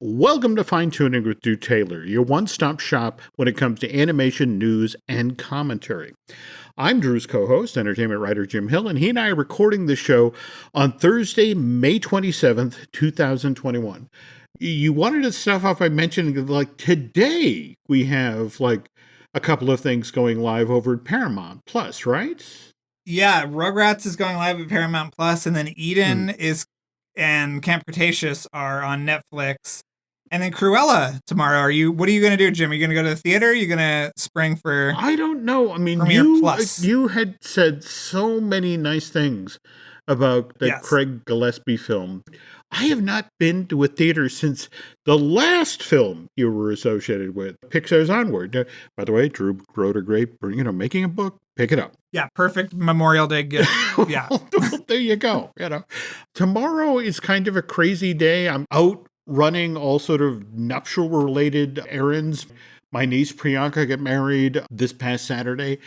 Welcome to Fine Tuning with Drew Taylor, your one-stop shop when it comes to animation, news, and commentary. I'm Drew's co-host, entertainment writer Jim Hill, and he and I are recording the show on Thursday, May 27th, 2021. You wanted to start off by mentioning, today we have, a couple of things going live over at Paramount Plus, right? Yeah, Rugrats is going live at Paramount Plus, and then Eden and Camp Cretaceous are on Netflix. And then Cruella tomorrow. What are you going to do, Jim? Are you going to go to the theater? Are you going to spring for I don't know. I mean, Plus? You had said so many nice things about the Craig Gillespie film. I have not been to a theater since the last film you were associated with, Pixar's Onward. By the way, Drew wrote a great, making a book. Pick it up. Yeah, perfect Memorial Day gift. Yeah. There you go. Tomorrow is kind of a crazy day. I'm out running all sort of nuptial related errands. My niece Priyanka got married this past Saturday.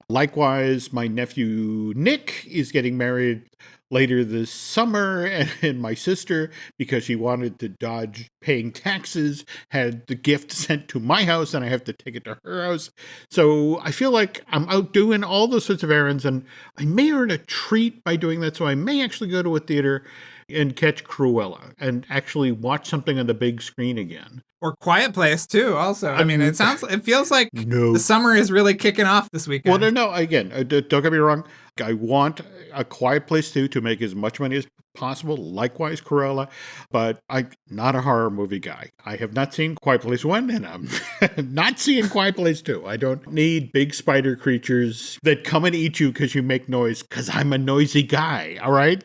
Likewise, my nephew Nick is getting married later this summer, and my sister, because she wanted to dodge paying taxes, had the gift sent to my house and I have to take it to her house. So I feel like I'm out doing all those sorts of errands, and I may earn a treat by doing that. So I may actually go to a theater and catch Cruella and actually watch something on the big screen again. Or Quiet Place too, also. I mean, it feels like the summer is really kicking off this weekend. Well, no, again, don't get me wrong. I want A Quiet Place 2 to make as much money as possible, likewise Cruella, but I'm not a horror movie guy. I have not seen Quiet Place 1, and I'm not seeing Quiet Place 2. I don't need big spider creatures that come and eat you because you make noise, because I'm a noisy guy, all right?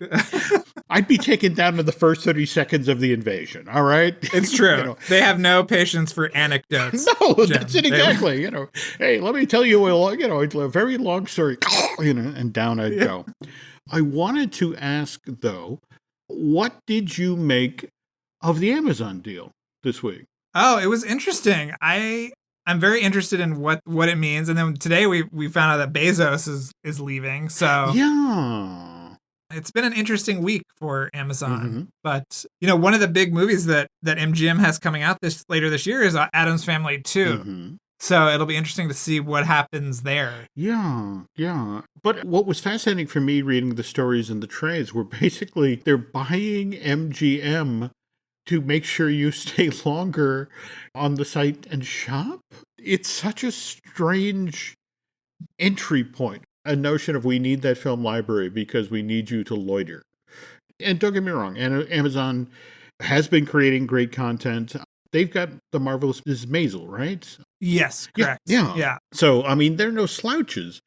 I'd be taken down to the first 30 seconds of the invasion, all right? It's true. They have no patience for anecdotes. No, Jim. That's it exactly. Hey, let me tell you, a very long story, and down I'd go. I wanted to ask, though, what did you make of the Amazon deal this week? Oh, it was interesting. I'm very interested in what it means. And then today we found out that Bezos is leaving. So yeah. It's been an interesting week for Amazon, but one of the big movies that MGM has coming out later this year is Addams Family 2. So it'll be interesting to see what happens there. Yeah. But what was fascinating for me reading the stories in the trades were basically they're buying MGM to make sure you stay longer on the site and shop. It's such a strange entry point. A notion of we need that film library because we need you to loiter. And don't get me wrong, Amazon has been creating great content. They've got the marvelous Mrs. Maisel, right? Yes, correct. Yeah. So, I mean, they're no slouches,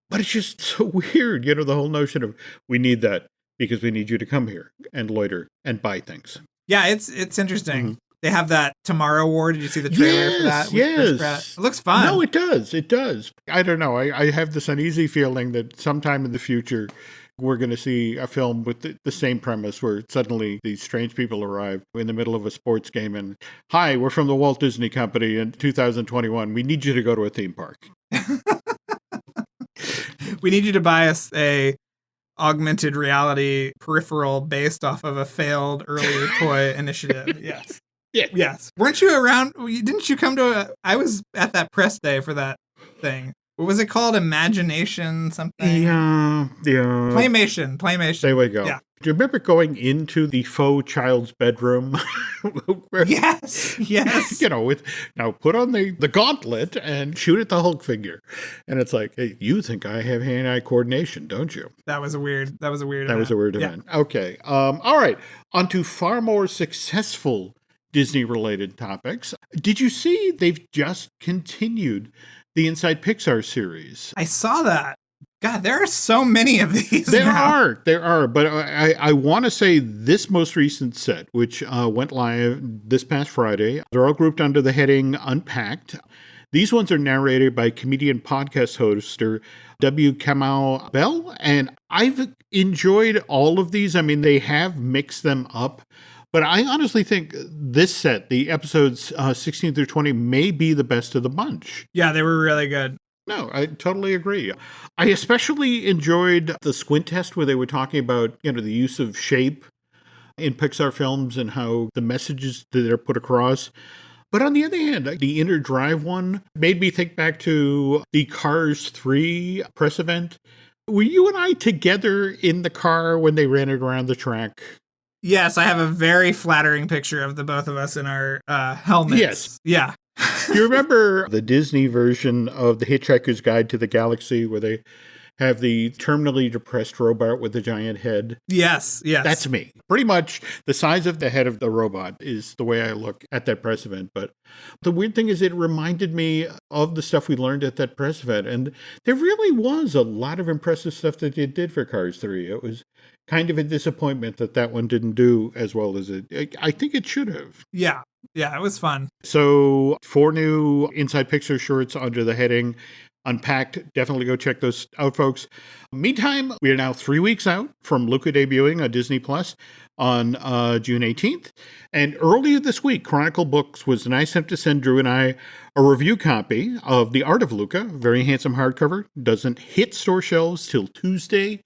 but it's just so weird, the whole notion of we need that because we need you to come here and loiter and buy things. Yeah, it's interesting. They have that Tomorrow War. Did you see the trailer for that? Yes. It looks fun. No, it does. I don't know. I have this uneasy feeling that sometime in the future, we're going to see a film with the same premise where suddenly these strange people arrive in the middle of a sports game and, hi, we're from the Walt Disney Company in 2021. We need you to go to a theme park. We need you to buy us a augmented reality peripheral based off of a failed earlier toy initiative. Yes. Yeah. Yes. Weren't you around? Didn't you come to I was at that press day for that thing. What was it called? Imagination something? Yeah. Playmation. There we go. Yeah. Do you remember going into the faux child's bedroom? Yes. Now put on the gauntlet and shoot at the Hulk figure. And it's like, hey, you think I have hand-eye coordination, don't you? That was a weird event. Okay. All right. On to far more successful Disney-related topics. Did you see they've just continued the Inside Pixar series? I saw that. God, there are so many of these. There are. But I want to say this most recent set, which went live this past Friday, they're all grouped under the heading Unpacked. These ones are narrated by comedian podcast hoster W. Kamau Bell, and I've enjoyed all of these. I mean, they have mixed them up. But I honestly think this set, the episodes 16 through 20, may be the best of the bunch. Yeah, they were really good. No, I totally agree. I especially enjoyed the squint test where they were talking about, the use of shape in Pixar films and how the messages that are put across. But on the other hand, the Inner Drive one made me think back to the Cars 3 press event. Were you and I together in the car when they ran it around the track? Yes, I have a very flattering picture of the both of us in our helmets. Yes. Yeah. Do you remember the Disney version of The Hitchhiker's Guide to the Galaxy where they have the terminally depressed robot with the giant head? Yes. That's me. Pretty much the size of the head of the robot is the way I look at that press event. But the weird thing is it reminded me of the stuff we learned at that press event. And there really was a lot of impressive stuff that they did for Cars 3. It was kind of a disappointment that that one didn't do as well as I think it should have. Yeah, it was fun. So 4 new Inside Pixar shorts under the heading Unpacked. Definitely go check those out, folks. Meantime, we are now 3 weeks out from Luca debuting on Disney Plus on June 18th. And earlier this week, Chronicle Books was nice enough to send Drew and I a review copy of The Art of Luca, very handsome hardcover. Doesn't hit store shelves till Tuesday,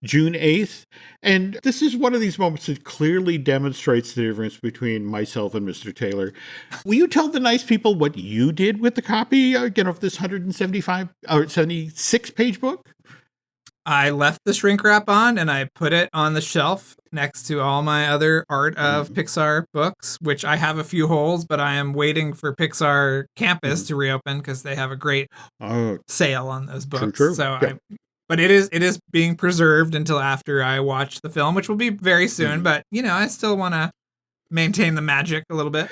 June 8th. And this is one of these moments that clearly demonstrates the difference between myself and Mr. Taylor. Will you tell the nice people what you did with the copy, again, of this 175 or 76 page book? I left the shrink wrap on and I put it on the shelf next to all my other Art of Pixar books, which I have a few holes, but I am waiting for Pixar Campus to reopen because they have a great sale on those books. True. So yeah. But it is being preserved until after I watch the film, which will be very soon. But, I still want to maintain the magic a little bit.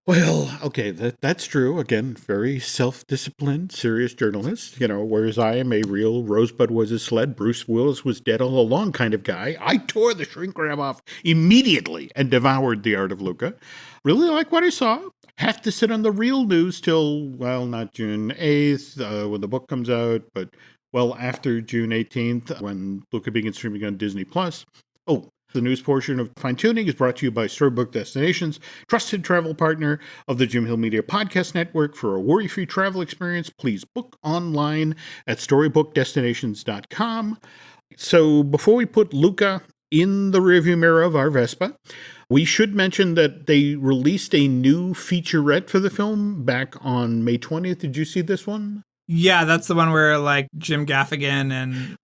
Well, okay, that's true. Again, very self-disciplined, serious journalist. Whereas I am a real Rosebud was his sled, Bruce Willis was dead all along kind of guy. I tore the shrink wrap off immediately and devoured The Art of Luca. Really like what I saw. Have to sit on the real news till, well, not June 8th when the book comes out, but well after June 18th when Luca begins streaming on Disney Plus. Oh, the news portion of Fine Tuning is brought to you by Storybook Destinations, trusted travel partner of the Jim Hill Media Podcast Network. For a worry-free travel experience, please book online at storybookdestinations.com. So before we put Luca in the rearview mirror of our Vespa, we should mention that they released a new featurette for the film back on May 20th. Did you see this one? Yeah, that's the one where Jim Gaffigan and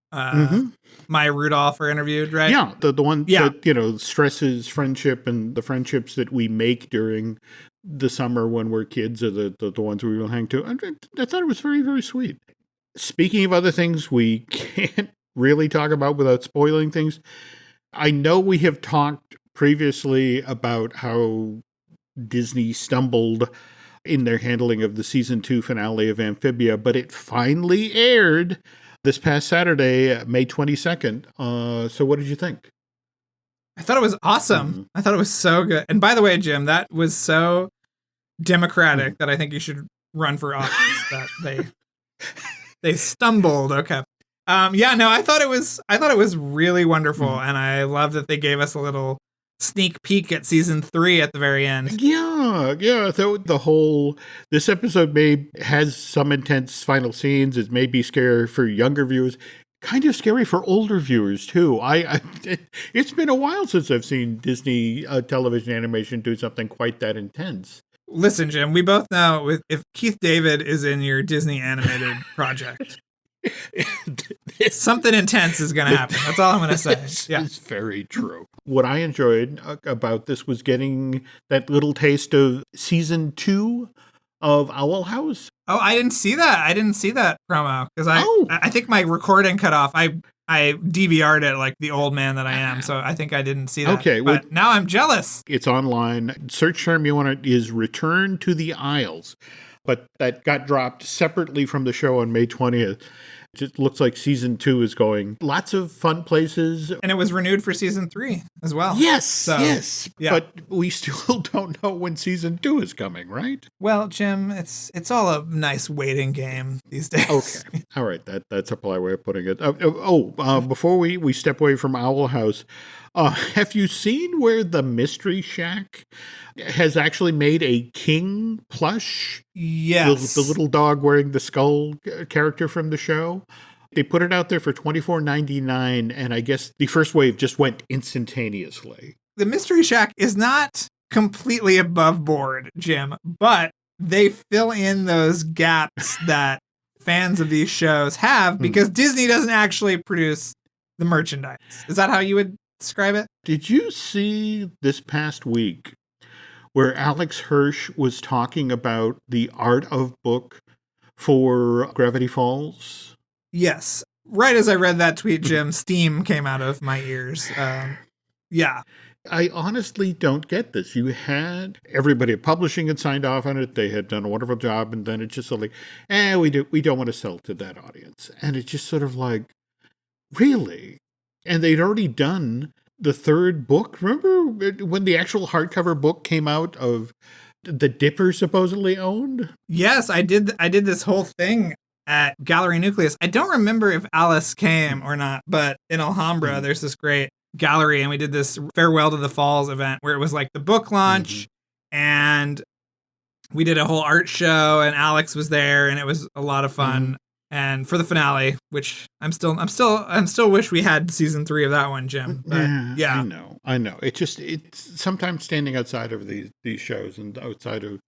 Maya Rudolph are interviewed, right? Yeah, the one that, stresses friendship and the friendships that we make during the summer when we're kids are the ones we will hang to. I thought it was very, very sweet. Speaking of other things we can't really talk about without spoiling things, I know we have talked previously about how Disney stumbled in their handling of the season 2 finale of Amphibia, but it finally aired this past Saturday, May 22nd. So what did you think? I thought it was awesome. I thought it was so good. And by the way, Jim, that was so democratic that I think you should run for office. That they stumbled. Okay. I thought it was really wonderful, and I love that they gave us a little sneak peek at season 3 at the very end. Yeah. So this episode has some intense final scenes. It may be scary for younger viewers, kind of scary for older viewers too. It's been a while since I've seen Disney television animation do something quite that intense. Listen, Jim, we both know if Keith David is in your Disney animated project, something intense is going to happen. That's all I'm going to say. It's very true. What I enjoyed about this was getting that little taste of season 2 of Owl House. Oh, I didn't see that promo because I think my recording cut off. I DVR'd it like the old man that I am, so I think I didn't see that. Okay, but now I'm jealous. It's online. Search term you want is Return to the Isles, but that got dropped separately from the show on May 20th. It just looks like season 2 is going. Lots of fun places. And it was renewed for season 3 as well. Yes. Yeah. But we still don't know when season 2 is coming, right? Well, Jim, it's all a nice waiting game these days. Okay. All right. That's a polite way of putting it. Before we step away from Owl House, have you seen where the Mystery Shack has actually made a king plush? Yes. The little dog wearing the skull character from the show. They put it out there for $24.99, and I guess the first wave just went instantaneously. the Mystery Shack is not completely above board, Jim, but they fill in those gaps that fans of these shows have because Disney doesn't actually produce the merchandise. Is that how you would describe it? Did you see this past week where Alex Hirsch was talking about the art of book for Gravity Falls? Yes. Right as I read that tweet, Jim, steam came out of my ears. Yeah. I honestly don't get this. You had everybody at publishing had signed off on it. They had done a wonderful job. And then it's just sort of like, we don't want to sell to that audience. And it's just sort of like, really? And they'd already done the third book. Remember when the actual hardcover book came out of the Dipper supposedly owned? Yes, I did this whole thing at Gallery Nucleus. I don't remember if Alice came or not, but in Alhambra, there's this great gallery, and we did this Farewell to the Falls event where it was like the book launch, and we did a whole art show, and Alex was there, and it was a lot of fun. And for the finale, which I'm still wish we had season 3 of that one, Jim. But yeah. I know. It's sometimes standing outside of these shows and outside of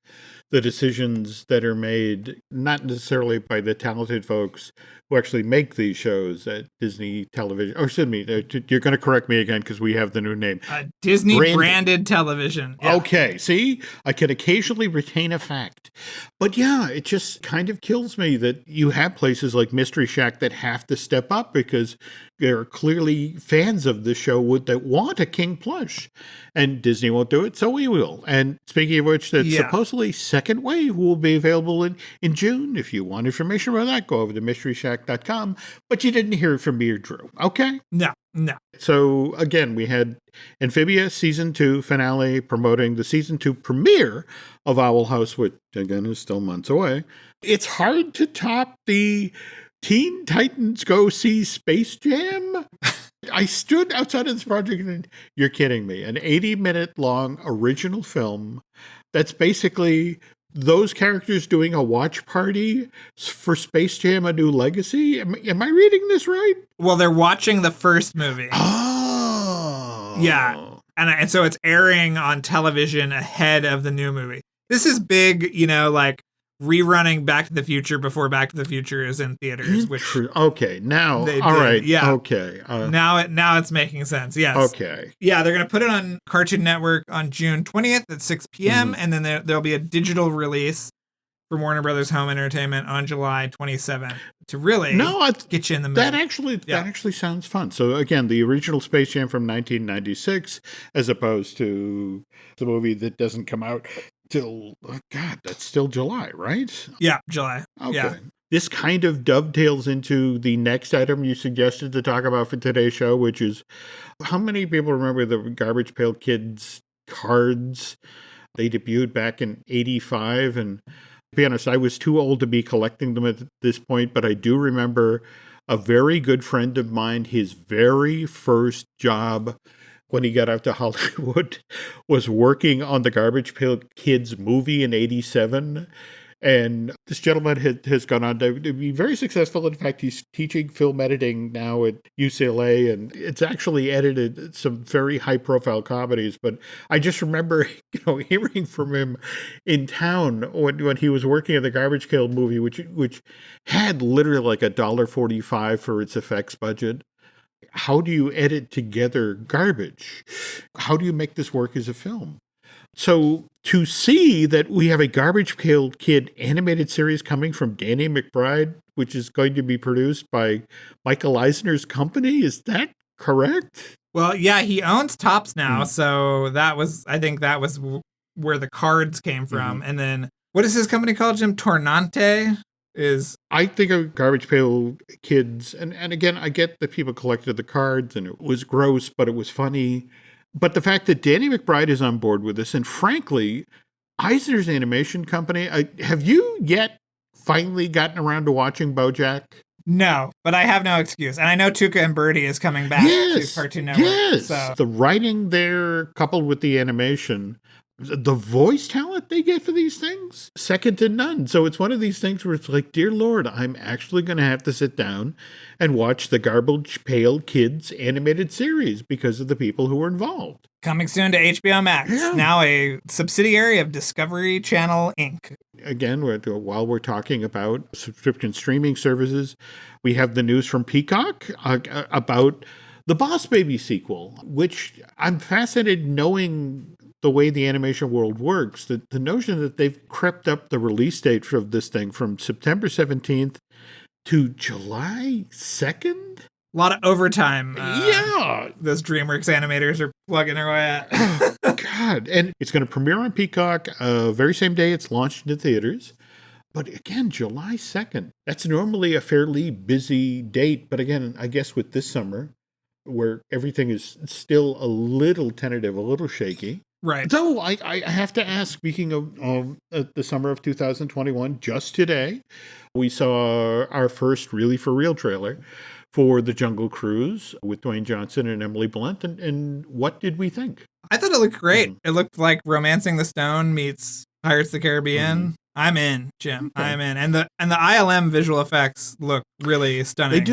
the decisions that are made, not necessarily by the talented folks who actually make these shows at Disney Television. Or excuse me, you're going to correct me again because we have the new name. Disney branded television. Yeah. Okay, see? I can occasionally retain a fact. But yeah, it just kind of kills me that you have places like Mystery Shack that have to step up because there are clearly fans of the show that want a King plush. And Disney won't do it, so we will. And speaking of which, that supposedly second wave will be available in June. If you want information about that, go over to mysteryshack.com. But you didn't hear it from me or Drew, okay? No. So again, we had Amphibia season 2 finale promoting the season 2 premiere of Owl House, which again is still months away. It's hard to top the Teen Titans Go See Space Jam. I stood outside of this project and you're kidding me. An 80-minute long original film that's basically those characters doing a watch party for Space Jam: A New Legacy. Am I reading this right? Well, they're watching the first movie. Oh. Yeah. And so it's airing on television ahead of the new movie. This is big, like rerunning Back to the Future before Back to the Future is in theaters. Okay, now, all right, yeah. Okay. Now it's making sense, yes. Okay. Yeah, they're going to put it on Cartoon Network on June 20th at 6 p.m., and then there'll be a digital release for Warner Brothers Home Entertainment on July 27th to really get you in the mood. That actually sounds fun. So again, the original Space Jam from 1996, as opposed to the movie that doesn't come out till, that's still July, right? Yeah, July. Okay. Yeah. This kind of dovetails into the next item you suggested to talk about for today's show, which is how many people remember the Garbage Pail Kids cards? They debuted back in 85, and to be honest, I was too old to be collecting them at this point, but I do remember a very good friend of mine, his very first job when he got out to Hollywood was working on the Garbage Pail Kids movie in 87. And this gentleman has gone on to be very successful. In fact, he's teaching film editing now at UCLA, and it's actually edited some very high-profile comedies. But I just remember, hearing from him in town when he was working at the Garbage Pail movie, which had literally like $1.45 for its effects budget. How do you edit together garbage? How do you make this work as a film? So to see that we have a Garbage Pail Kid animated series coming from Danny McBride, which is going to be produced by Michael Eisner's company, is that correct? Well, yeah, he owns Topps now, so I think that was where the cards came from. And then, what is his company called, Jim? Tornante? I think of Garbage Pail Kids, and again, I get that people collected the cards, and it was gross, but it was funny. But the fact that Danny McBride is on board with this, and frankly, Eisner's animation company, have you yet finally gotten around to watching BoJack? No, but I have no excuse. And I know Tuca and Birdie is coming back to Cartoon Network. Yes, so. The writing there, coupled with the animation, the voice talent they get for these things, second to none. So it's one of these things where it's like, dear Lord, I'm actually going to have to sit down and watch the Garbage Pail Kids animated series because of the people who were involved. Coming soon to HBO Max, Yeah. now a subsidiary of Discovery Channel Inc. Again, while we're talking about subscription streaming services, we have the news from Peacock about the Boss Baby sequel, which I'm fascinated knowing the way the animation world works, that the notion that they've crept up the release date of this thing from September 17th to July 2nd? A lot of overtime. Yeah. Those DreamWorks animators are plugging their way at. God. And it's going to premiere on Peacock very same day it's launched into theaters. But again, July 2nd. That's normally a fairly busy date. But again, I guess with this summer, where everything is still a little tentative, a little shaky. Right. So I have to ask, speaking of the summer of 2021, just today, we saw our first really for real trailer for The Jungle Cruise with Dwayne Johnson and Emily Blunt. And what did we think? I thought it looked great. It looked like Romancing the Stone meets Pirates of the Caribbean. I'm in, Jim. Okay. I'm in. And the ILM visual effects look really stunning.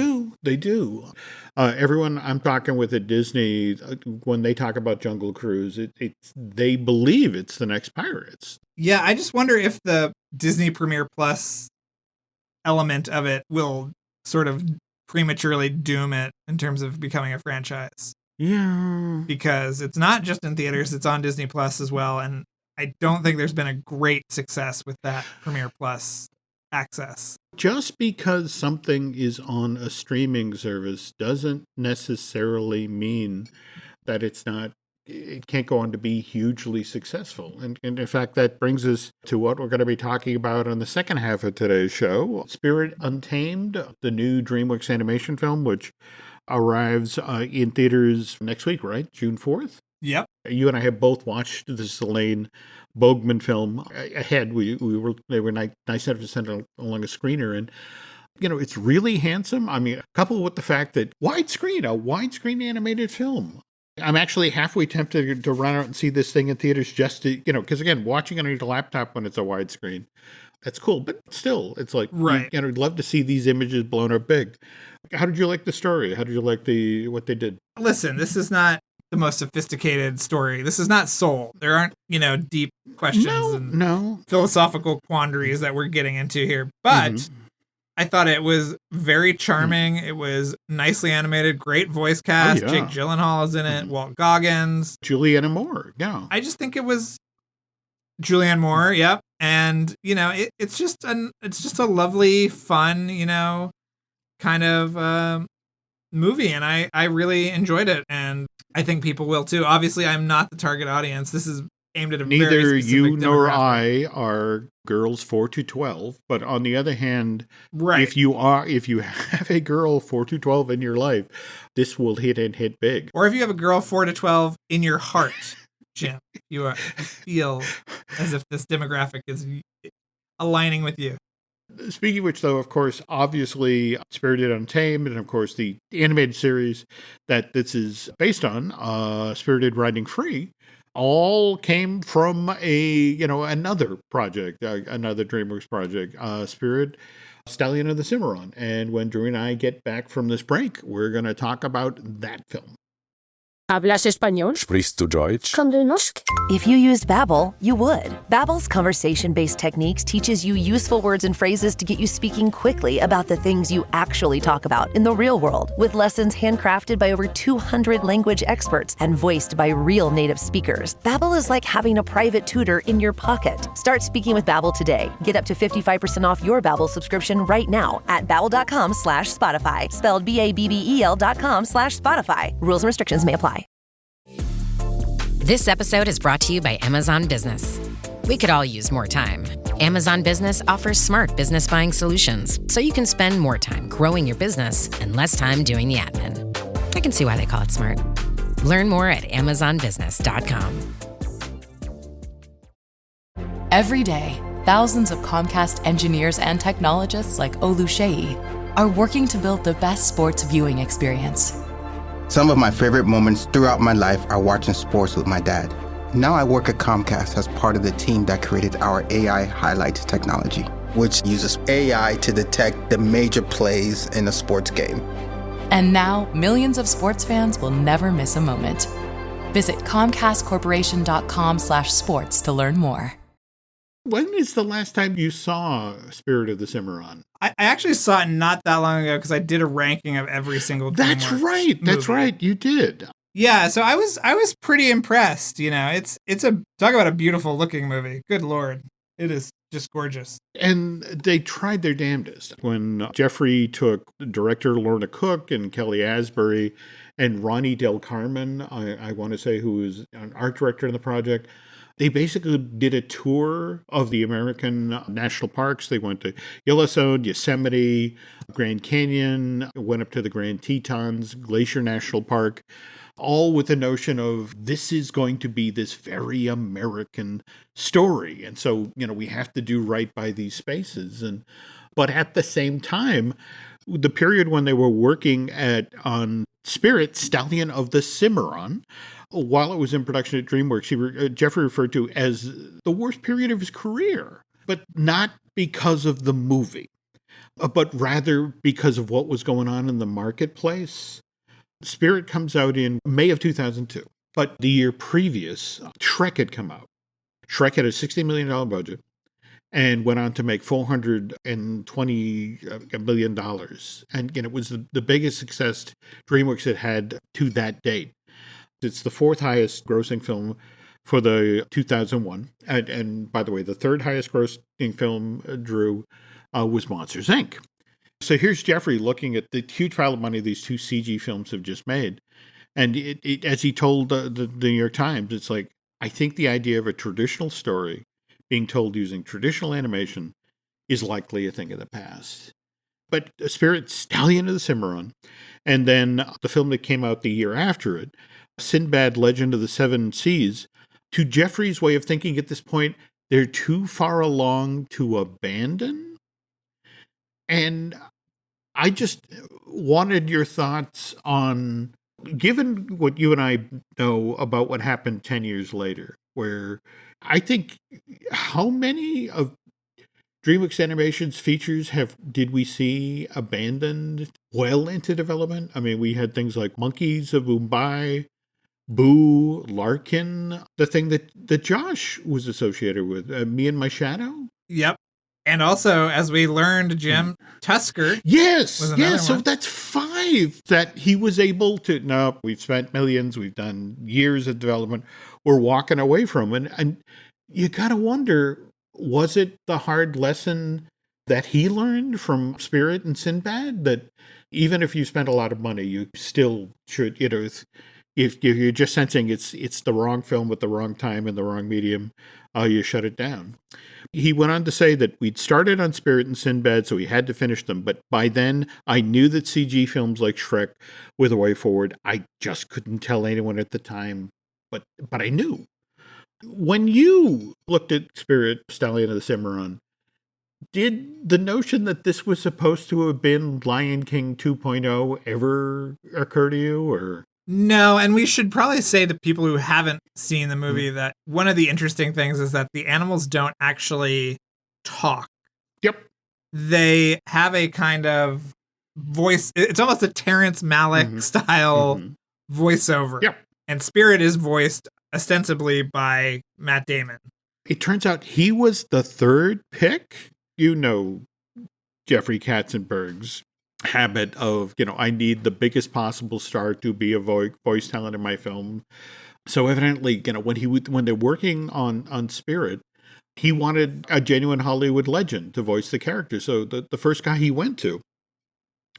They do. Everyone I'm talking with at Disney, when they talk about Jungle Cruise, they believe it's the next Pirates. Yeah, I just wonder if the Disney Premiere Plus element of it will sort of prematurely doom it in terms of becoming a franchise. Yeah. Because it's not just in theaters, it's on Disney Plus as well. And I don't think there's been a great success with that Premiere Plus access. Just because something is on a streaming service doesn't necessarily mean that it can't go on to be hugely successful. And in fact, that brings us to what we're going to be talking about on the second half of today's show. Spirit Untamed, the new DreamWorks Animation film, which arrives in theaters next week, right? June 4th? Yep. You and I have both watched the Selene Bogman film ahead. They were nice enough to send along a screener, and it's really handsome. I mean, coupled with the fact that a widescreen animated film. I'm actually halfway tempted to run out and see this thing in theaters just to, because again, watching it on your laptop when it's a widescreen, that's cool. But still, it's like, right. I'd love to see these images blown up big. How did you like the story? How did you like what they did? Listen, this is not the most sophisticated story. This is not Soul. There aren't, deep questions and philosophical quandaries that we're getting into here. But I thought it was very charming. It was nicely animated, great voice cast. Jake Gyllenhaal is in it, Walt Goggins. Julianne Moore, yeah. I just think it was Julianne Moore, yep. And, it's just a lovely, fun, kind of movie. And I really enjoyed it. And I think people will too. Obviously, I'm not the target audience. This is aimed at a very specific Neither you nor demographic. I are girls 4 to 12. But on the other hand, right. if you have a girl 4 to 12 in your life, this will hit big. Or if you have a girl 4 to 12 in your heart, Jim, you feel as if this demographic is aligning with you. Speaking of which, though, of course, obviously, Spirited Untamed, and of course, the animated series that this is based on, Spirited Riding Free, all came from another project, another DreamWorks project, Spirit Stallion of the Cimarron. And when Drew and I get back from this break, we're going to talk about that film. ¿Hablas español? Sprichst du Deutsch? Kan du norsk? If you used Babbel, you would. Babbel's conversation-based techniques teaches you useful words and phrases to get you speaking quickly about the things you actually talk about in the real world, with lessons handcrafted by over 200 language experts and voiced by real native speakers. Babbel is like having a private tutor in your pocket. Start speaking with Babbel today. Get up to 55% off your Babbel subscription right now at babbel.com/Spotify. Spelled BABBEL.com/Spotify. Rules and restrictions may apply. This episode is brought to you by Amazon Business. We could all use more time. Amazon Business offers smart business buying solutions, so you can spend more time growing your business and less time doing the admin. I can see why they call it smart. Learn more at amazonbusiness.com. Every day, thousands of Comcast engineers and technologists like Olu Shei are working to build the best sports viewing experience. Some of my favorite moments throughout my life are watching sports with my dad. Now I work at Comcast as part of the team that created our AI highlights technology, which uses AI to detect the major plays in a sports game. And now, millions of sports fans will never miss a moment. Visit ComcastCorporation.com/sports to learn more. When is the last time you saw Spirit of the Cimarron? I actually saw it not that long ago because I did a ranking of every single That's DreamWorks right. That's movie. right. You did. Yeah, so I was pretty impressed. You know, it's a talk about a beautiful looking movie. Good Lord, it is just gorgeous. And they tried their damnedest. When Jeffrey took director Lorna Cook and Kelly Asbury and Ronnie Del Carmen, I want to say, who was an art director in the project, they basically did a tour of the American national parks. They went to Yellowstone, Yosemite, Grand Canyon, went up to the Grand Tetons, Glacier National Park, all with the notion of this is going to be this very American story. And so, we have to do right by these spaces. But at the same time, the period when they were working on Spirit, Stallion of the Cimarron, while it was in production at DreamWorks, Jeffrey referred to as the worst period of his career, but not because of the movie, but rather because of what was going on in the marketplace. Spirit comes out in May of 2002, but the year previous, Shrek had come out. Shrek had a $60 million budget and went on to make $420 million. And it was the biggest success DreamWorks had to that date. It's the fourth highest grossing film for the 2001. And by the way, the third highest grossing film, Drew, was Monsters, Inc. So here's Jeffrey looking at the huge pile of money these two CG films have just made. And it as he told the New York Times, it's like, I think the idea of a traditional story being told using traditional animation is likely a thing of the past. But Spirit, Stallion of the Cimarron, and then the film that came out the year after it, Sinbad, Legend of the Seven Seas, to Jeffrey's way of thinking at this point, they're too far along to abandon. And I just wanted your thoughts on, given what you and I know about what happened 10 years later, where I think how many of DreamWorks Animation's features did we see abandoned well into development? I mean, we had things like Monkeys of Mumbai, Boo, Larkin, the thing that Josh was associated with, Me and My Shadow. Yep. And also, as we learned, Jim, Tusker. Yes. So one. that's 5 that he was able to. No, we've spent millions. We've done years of development. We're walking away from it. And you got to wonder, was it the hard lesson that he learned from Spirit and Sinbad? That even if you spent a lot of money, you still should, if you're just sensing it's the wrong film at the wrong time in the wrong medium, you shut it down. He went on to say that we'd started on Spirit and Sinbad, so we had to finish them. But by then, I knew that CG films like Shrek were the way forward. I just couldn't tell anyone at the time, but I knew. When you looked at Spirit, Stallion of the Cimarron, did the notion that this was supposed to have been Lion King 2.0 ever occur to you, or? No, and we should probably say to people who haven't seen the movie that one of the interesting things is that the animals don't actually talk. Yep. They have a kind of voice. It's almost a Terrence Malick style voiceover. Yep. And Spirit is voiced ostensibly by Matt Damon. It turns out he was the third pick. Jeffrey Katzenberg's habit of, I need the biggest possible star to be a voice talent in my film. So evidently, when they're working on Spirit, he wanted a genuine Hollywood legend to voice the character. So the first guy he went to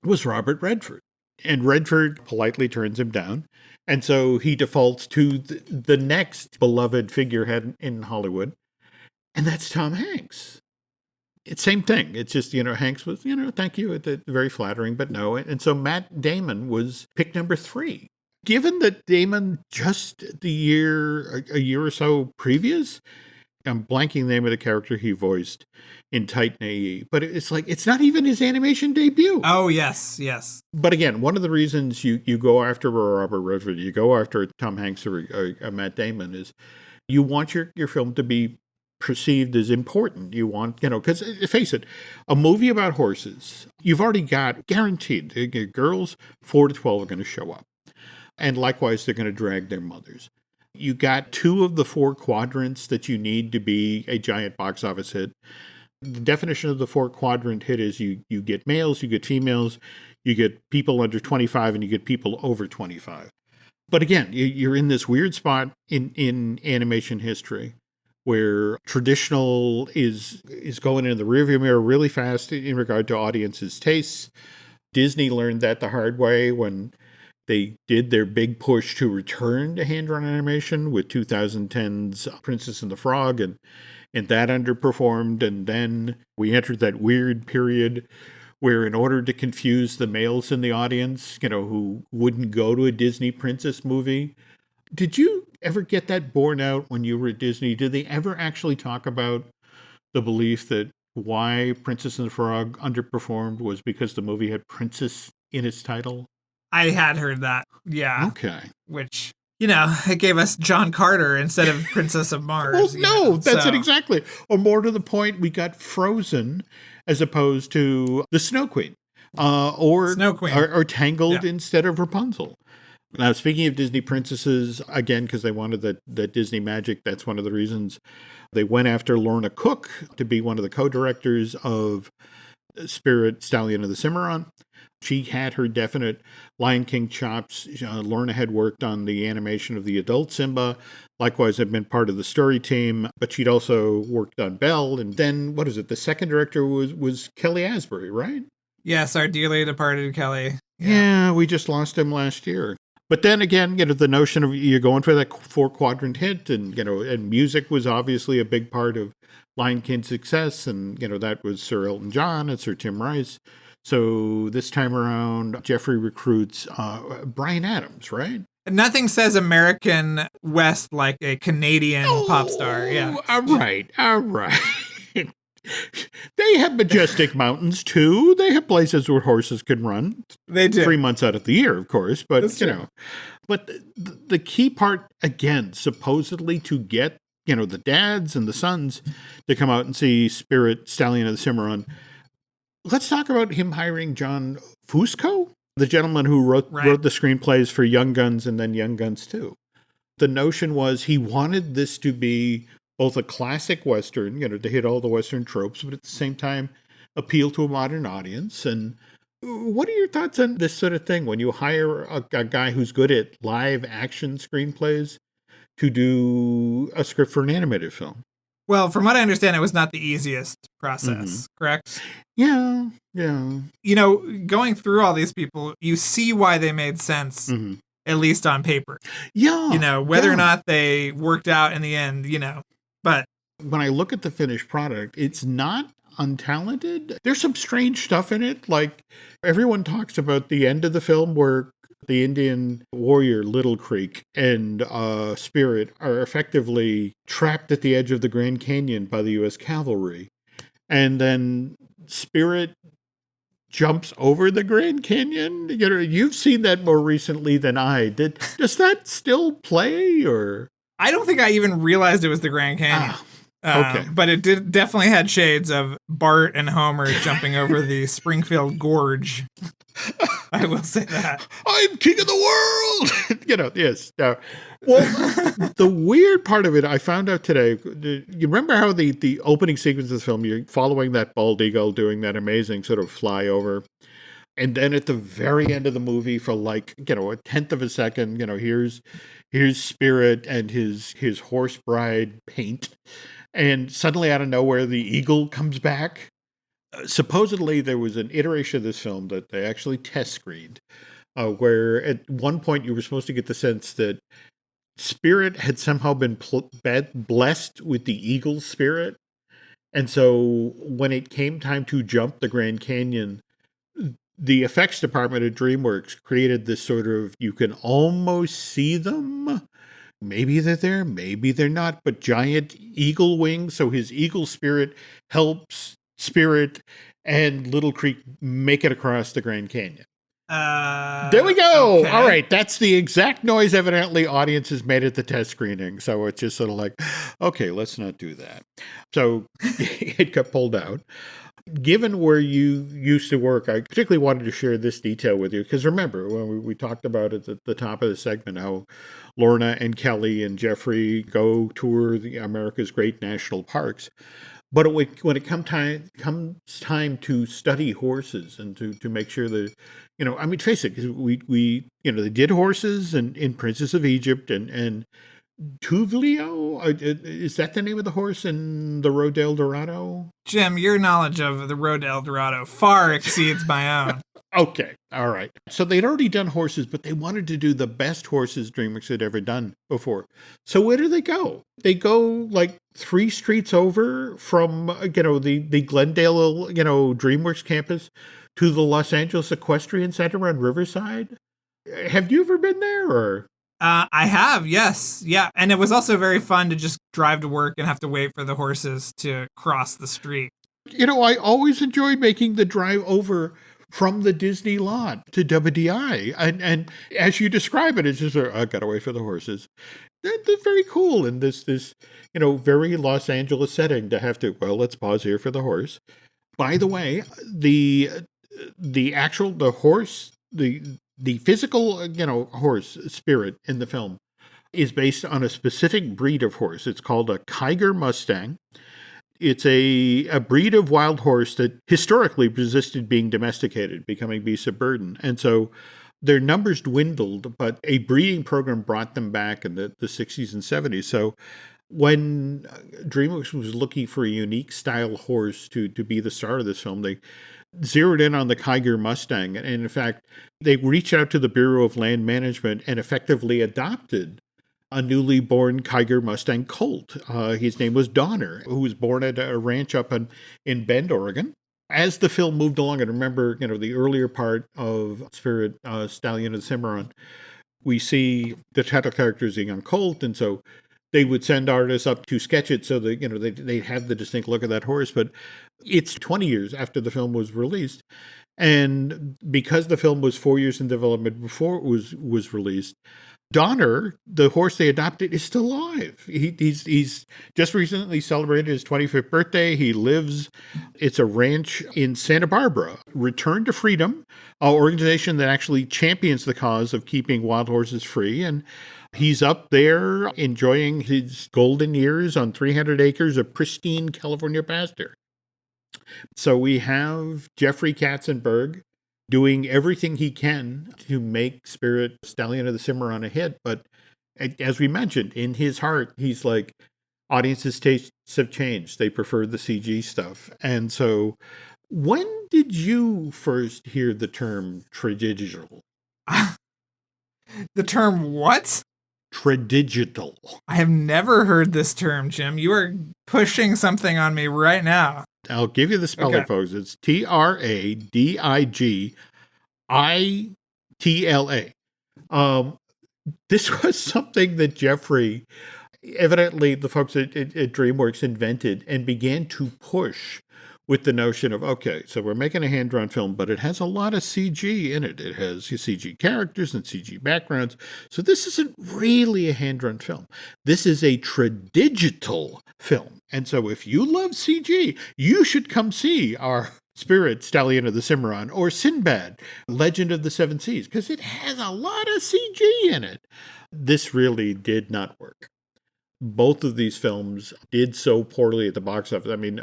was Robert Redford. And Redford politely turns him down. And so he defaults to the next beloved figurehead in Hollywood, and that's Tom Hanks. It's same thing. It's just, Hanks was, thank you, very flattering, but no. And so Matt Damon was pick number 3. Given that Damon just a year or so previous, I'm blanking the name of the character he voiced in Titan AE, but it's like, it's not even his animation debut. Oh, yes. But again, one of the reasons you go after Robert Redford, you go after Tom Hanks or Matt Damon is you want your film to be perceived as important. You want, because face it, a movie about horses, you've already got guaranteed girls 4 to 12 are going to show up. And likewise, they're going to drag their mothers. You got 2 of the 4 quadrants that you need to be a giant box office hit. The definition of the 4-quadrant hit is you get males, you get females, you get people under 25, and you get people over 25. But again, you're in this weird spot in animation history where traditional is going in the rearview mirror really fast in regard to audiences' tastes. Disney learned that the hard way when they did their big push to return to hand-drawn animation with 2010's Princess and the Frog, and that underperformed. And then we entered that weird period where in order to confuse the males in the audience, who wouldn't go to a Disney princess movie. Did you ever get that borne out when you were at Disney? Did they ever actually talk about the belief that why Princess and the Frog underperformed was because the movie had princess in its title? I had heard that. Yeah. Okay. Which, it gave us John Carter instead of Princess of Mars. Well, no, that's it exactly. Or more to the point, we got Frozen as opposed to the Snow Queen. Or Snow Queen. Or Tangled instead of Rapunzel. Now, speaking of Disney princesses, again, because they wanted that Disney magic, that's one of the reasons they went after Lorna Cook to be one of the co-directors of Spirit, Stallion of the Cimarron. She had her definite Lion King chops. Lorna had worked on the animation of the adult Simba, likewise had been part of the story team, but she'd also worked on Belle. And then, the second director was Kelly Asbury, right? Yes, our dearly departed Kelly. Yeah, we just lost him last year. But then again, the notion of you're going for that 4-quadrant hit, and and music was obviously a big part of Lion King's success, and that was Sir Elton John and Sir Tim Rice. So this time around, Jeffrey recruits Bryan Adams, right? Nothing says American West like a Canadian pop star. Yeah. All right. They have majestic mountains, too. They have places where horses can run. They do. 3 months out of the year, of course. But, That's true. But the key part, again, supposedly to get, the dads and the sons to come out and see Spirit, Stallion of the Cimarron. Let's talk about him hiring John Fusco, the gentleman who wrote the screenplays for Young Guns and then Young Guns 2. The notion was he wanted this to be both a classic Western, to hit all the Western tropes, but at the same time appeal to a modern audience. And what are your thoughts on this sort of thing when you hire a guy who's good at live action screenplays to do a script for an animated film? Well, from what I understand, it was not the easiest process, correct? Yeah. Going through all these people, you see why they made sense, at least on paper. Yeah. Whether or not they worked out in the end, but when I look at the finished product, it's not untalented. There's some strange stuff in it. Like everyone talks about the end of the film where the Indian warrior Little Creek and Spirit are effectively trapped at the edge of the Grand Canyon by the U.S. cavalry. And then Spirit jumps over the Grand Canyon. You've seen that more recently than I did. Does that still play, or? I don't think I even realized it was the Grand Canyon. Okay. But it definitely had shades of Bart and Homer jumping over the Springfield Gorge. I will say that. I'm king of the world! Yes. Well, the weird part of it, I found out today, you remember how the opening sequence of the film, you're following that bald eagle doing that amazing sort of flyover. And then at the very end of the movie, for a tenth of a second, here's Spirit and his horse bride Paint. And suddenly out of nowhere, the eagle comes back. Supposedly, there was an iteration of this film that they actually test screened, where at one point you were supposed to get the sense that Spirit had somehow been blessed with the eagle spirit. And so when it came time to jump the Grand Canyon, the effects department at DreamWorks created this sort of, you can almost see them. Maybe they're there, maybe they're not, but giant eagle wings. So his eagle spirit helps Spirit and Little Creek make it across the Grand Canyon. There we go. Okay. All right. That's the exact noise evidently audiences made at the test screening. So it's just sort of like, okay, let's not do that. So it got pulled out. Given where you used to work, I particularly wanted to share this detail with you because remember when we talked about it at the top of the segment how Lorna and Kelly and Jeffrey go tour America's great national parks. But when it comes time to study horses and to make sure that, I mean, face it, 'cause we they did horses in Princess of Egypt and Tuvlio, is that the name of the horse in the Road to El Dorado? Jim, your knowledge of the Road to El Dorado far exceeds my own. Okay, all right. So they'd already done horses, but they wanted to do the best horses DreamWorks had ever done before. So where do they go? They go like 3 streets over from the Glendale DreamWorks campus to the Los Angeles Equestrian Center on Riverside. Have you ever been there or? I have, yes. Yeah. And it was also very fun to just drive to work and have to wait for the horses to cross the street. I always enjoyed making the drive over from the Disney lot to WDI. And as you describe it, it's just, I got to wait for the horses. They're very cool in this very Los Angeles setting to have to, let's pause here for the horse. By the way, the horse, the physical, horse spirit in the film is based on a specific breed of horse. It's called a Kiger Mustang. It's a breed of wild horse that historically resisted being domesticated, becoming beasts of burden. And so their numbers dwindled, but a breeding program brought them back in the 60s and 70s. So when DreamWorks was looking for a unique style horse to be the star of this film, they zeroed in on the Kiger Mustang. And in fact, they reached out to the Bureau of Land Management and effectively adopted a newly born Kiger Mustang colt. His name was Donner, who was born at a ranch up in Bend, Oregon. As the film moved along, and remember, the earlier part of Spirit Stallion of the Cimarron, we see the title character is a young colt, and so they would send artists up to sketch it so that they'd have the distinct look of that horse. But it's 20 years after the film was released, and because the film was 4 years in development before it was released, Donner, the horse they adopted, is still alive. He's just recently celebrated his 25th birthday. He lives, it's a ranch in Santa Barbara. Return to Freedom, an organization that actually champions the cause of keeping wild horses free. And he's up there enjoying his golden years on 300 acres of pristine California pasture. So we have Jeffrey Katzenberg doing everything he can to make Spirit Stallion of the Cimarron a hit. But as we mentioned, in his heart, he's like, audiences' tastes have changed. They prefer the CG stuff. And so when did you first hear the term tradigital? The term what? Tradigital. I have never heard this term, Jim. You are pushing something on me right now. I'll give you the spelling, folks. It's TRADIGITLA. This was something that Jeffrey, evidently the folks at DreamWorks invented and began to push with the notion of, okay, so we're making a hand-drawn film, but it has a lot of CG in it. It has CG characters and CG backgrounds. So this isn't really a hand-drawn film. This is a tradigital film. And so if you love CG, you should come see our Spirit Stallion of the Cimarron or Sinbad, Legend of the Seven Seas, because it has a lot of CG in it. This really did not work. Both of these films did so poorly at the box office. I mean,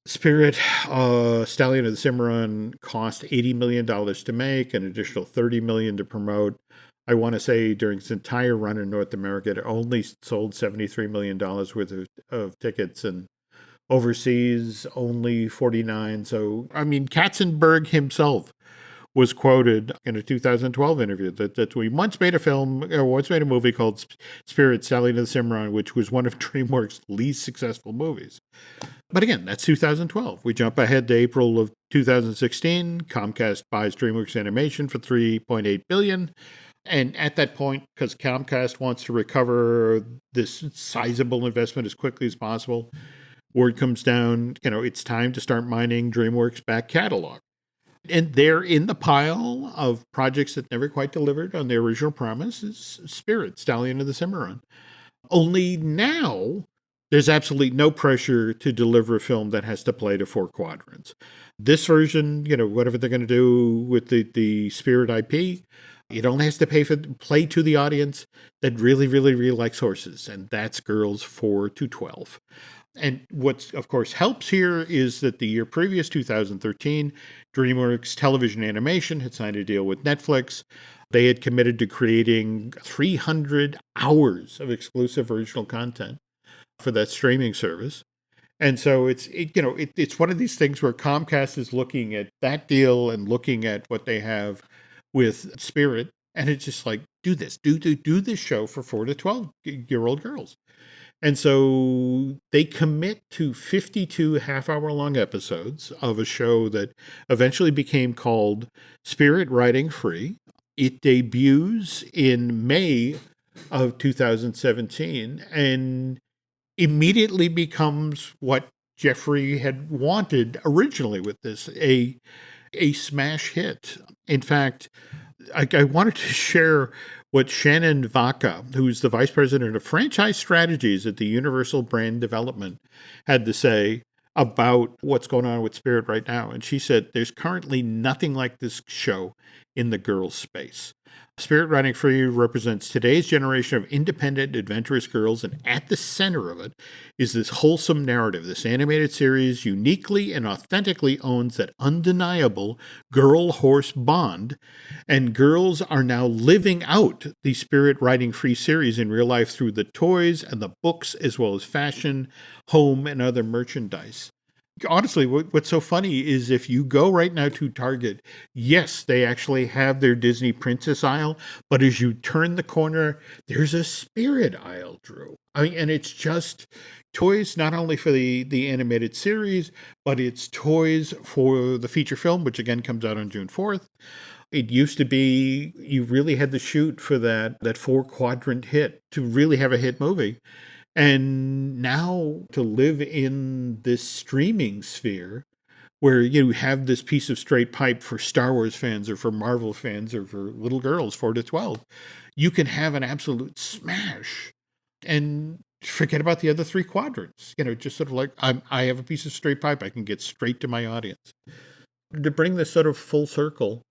Spirit Stallion of the Cimarron cost $80 million to make, an additional $30 million to promote. I want to say during its entire run in North America, it only sold $73 million worth of tickets, and overseas only 49. So, I mean, Katzenberg himself was quoted in a 2012 interview that we once made a movie called Spirit Stallion of the Cimarron, which was one of DreamWorks' least successful movies. But again, that's 2012. We jump ahead to April of 2016. Comcast buys DreamWorks Animation for $3.8 billion. And at that point, because Comcast wants to recover this sizable investment as quickly as possible, word comes down, it's time to start mining DreamWorks' back catalog. And there in the pile of projects that never quite delivered on their original promise is Spirit, Stallion of the Cimarron. Only now There's absolutely no pressure to deliver a film that has to play to 4 quadrants. This version, whatever they're going to do with the Spirit IP, it only has to play to the audience that really, really, really likes horses, and that's girls 4 to 12. And what, of course, helps here is that the year previous, 2013, DreamWorks Television Animation had signed a deal with Netflix. They had committed to creating 300 hours of exclusive original content for that streaming service. And so it's one of these things where Comcast is looking at that deal and looking at what they have with Spirit, and it's just like, do this show for 4 to 12-year-old girls. And so they commit to 52 half-hour-long episodes of a show that eventually became called Spirit Riding Free. It debuts in May of 2017 and immediately becomes what Jeffrey had wanted originally with this, a smash hit. In fact, I wanted to share what Shannon Vaca, who's the vice president of franchise strategies at the Universal Brand Development, had to say about what's going on with Spirit right now. And she said, there's currently nothing like this show in the girls' space. Spirit Riding Free represents today's generation of independent, adventurous girls, and at the center of it is this wholesome narrative. This animated series uniquely and authentically owns that undeniable girl-horse bond, and girls are now living out the Spirit Riding Free series in real life through the toys and the books, as well as fashion, home, and other merchandise. Honestly, what's so funny is if you go right now to Target, yes, they actually have their Disney Princess aisle, but as you turn the corner, there's a Spirit aisle, Drew. I mean, and it's just toys not only for the animated series, but it's toys for the feature film, which again comes out on June 4th. It used to be you really had to shoot for that 4-quadrant hit to really have a hit movie. And now to live in this streaming sphere where you have this piece of straight pipe for Star Wars fans or for Marvel fans or for little girls 4 to 12, you can have an absolute smash and forget about the other 3 quadrants. Just sort of like, I have a piece of straight pipe. I can get straight to my audience. To bring this sort of full circle,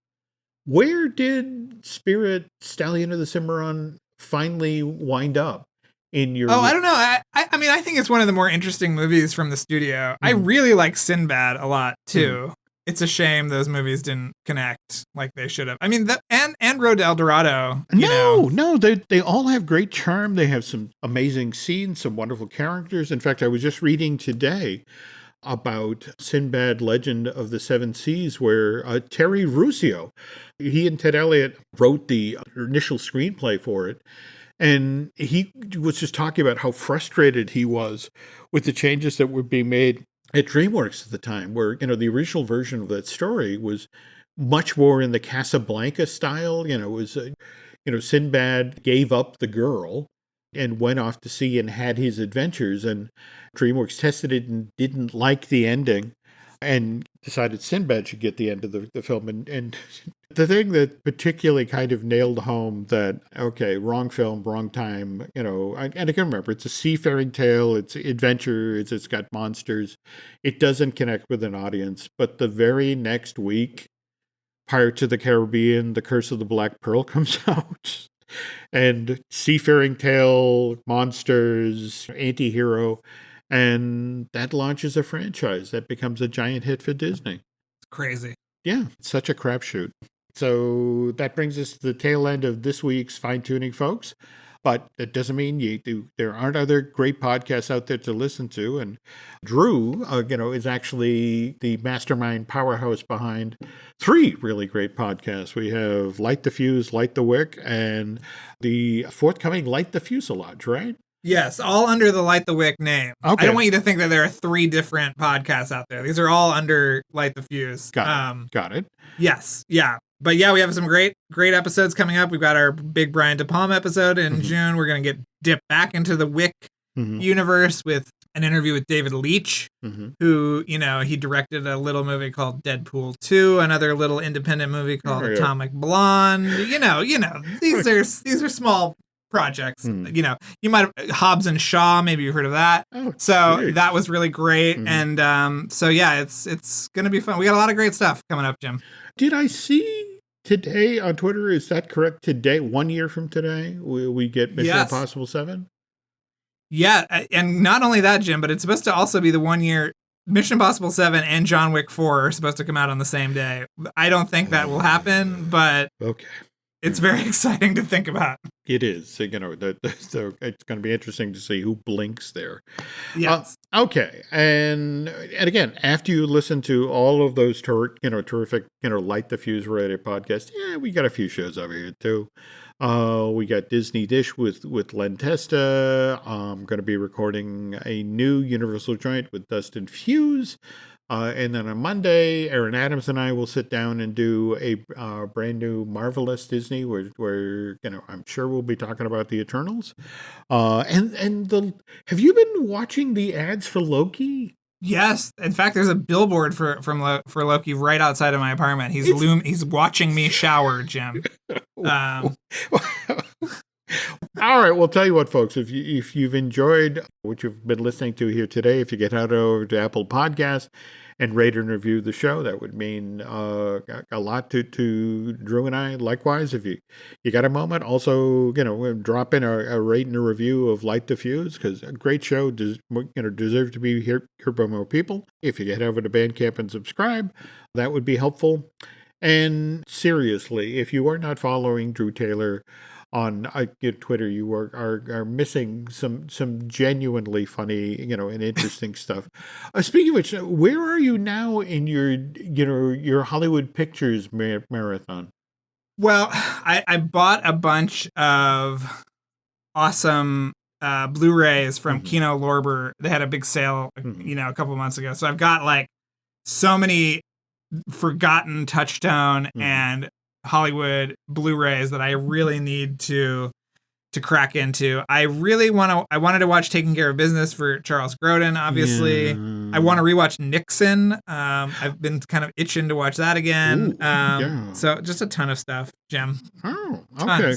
where did Spirit Stallion of the Cimarron finally wind up? I don't know. I mean, I think it's one of the more interesting movies from the studio. I really like Sinbad a lot too. It's a shame those movies didn't connect like they should have. I mean, and Road to El Dorado. No, they all have great charm. They have some amazing scenes, some wonderful characters. In fact, I was just reading today about Sinbad Legend of the Seven Seas, where Terry Ruscio, he and Ted Elliott wrote the initial screenplay for it. And he was just talking about how frustrated he was with the changes that were being made at DreamWorks at the time, where, the original version of that story was much more in the Casablanca style. It was, Sinbad gave up the girl and went off to sea and had his adventures. And DreamWorks tested it and didn't like the ending and decided Sinbad should get the end of the film. And the thing that particularly kind of nailed home that, okay, wrong film, wrong time, and I can remember, it's a seafaring tale, it's adventure, it's got monsters. It doesn't connect with an audience. But the very next week, Pirates of the Caribbean, The Curse of the Black Pearl comes out. And seafaring tale, monsters, anti-hero. And that launches a franchise that becomes a giant hit for Disney. It's crazy. Yeah, it's such a crapshoot. So that brings us to the tail end of this week's Fine Tuning, folks. But that doesn't mean there aren't other great podcasts out there to listen to. And Drew, is actually the mastermind powerhouse behind 3 really great podcasts. We have Light the Fuse, Light the Wick, and the forthcoming Light the Fuselage, right? Yes, all under the Light the Wick name. Okay. I don't want you to think that there are 3 different podcasts out there. These are all under Light the Fuse. Got it. Yes, yeah. But yeah, we have some great episodes coming up. We've got our big Brian De Palma episode in June. We're going to get dipped back into the Wick universe with an interview with David Leitch, who, he directed a little movie called Deadpool 2, another little independent movie called Atomic Blonde. These are small projects. You know, you might have Hobbs and Shaw, maybe you've heard of that. Oh, So geez. that was really great. And so yeah, it's gonna be fun. We got a lot of great stuff coming up, Jim. Did I see today on Twitter, is that correct? Today, 1 year from today, we get Mission Yes. Impossible 7? Yeah, and not only that, Jim, but it's supposed to also be the 1 year Mission Impossible 7 and John Wick 4 are supposed to come out on the same day. I don't think that will happen, but Okay. it's very exciting to think about. It is. So, you know, so it's going to be interesting to see who blinks there. Yes. Okay. And again, after you listen to all of those terrific, Light the Fuse related podcasts, we got a few shows over here too. We got Disney Dish with Len Testa. I'm going to be recording a new Universal joint with Dustin Fuse. And then on Monday, Aaron Adams and I will sit down and do a brand new Marvelous Disney where I'm sure we'll be talking about the Eternals. Have you been watching the ads for Loki? Yes. In fact, there's a billboard for Loki right outside of my apartment. He's watching me shower, Jim. All right, well, tell you what, folks, if you've enjoyed what you've been listening to here today, if you get out over to Apple Podcasts and rate and review the show, that would mean a lot to Drew and I. Likewise, if you got a moment, also, drop in a rate and a review of Light the Fuse, because a great show deserves to be heard by more people. If you get over to Bandcamp and subscribe, that would be helpful. And seriously, if you are not following Drew Taylor on Twitter, you are missing some genuinely funny, and interesting stuff. Speaking of which, where are you now in your Hollywood Pictures marathon? Well, I bought a bunch of awesome Blu-rays from Kino Lorber. They had a big sale, a couple of months ago. So I've got like so many forgotten Touchstone and Hollywood Blu-rays that I really need to crack into. I wanted to watch Taking Care of Business for Charles Grodin, obviously. Yeah. I want to rewatch Nixon. I've been kind of itching to watch that again. So just a ton of stuff, Jim. Oh, okay.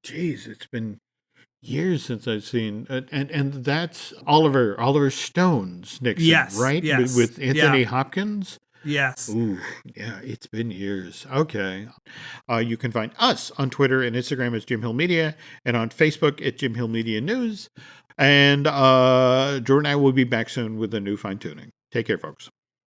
Geez, it's been years since I've seen and that's Oliver Stone's Nixon, yes, right? Yes. With Anthony Hopkins. Yes. Ooh, yeah, it's been years. Okay. You can find us on Twitter and Instagram as Jim Hill Media and on Facebook at Jim Hill Media News. And Drew and I will be back soon with a new fine tuning. Take care, folks.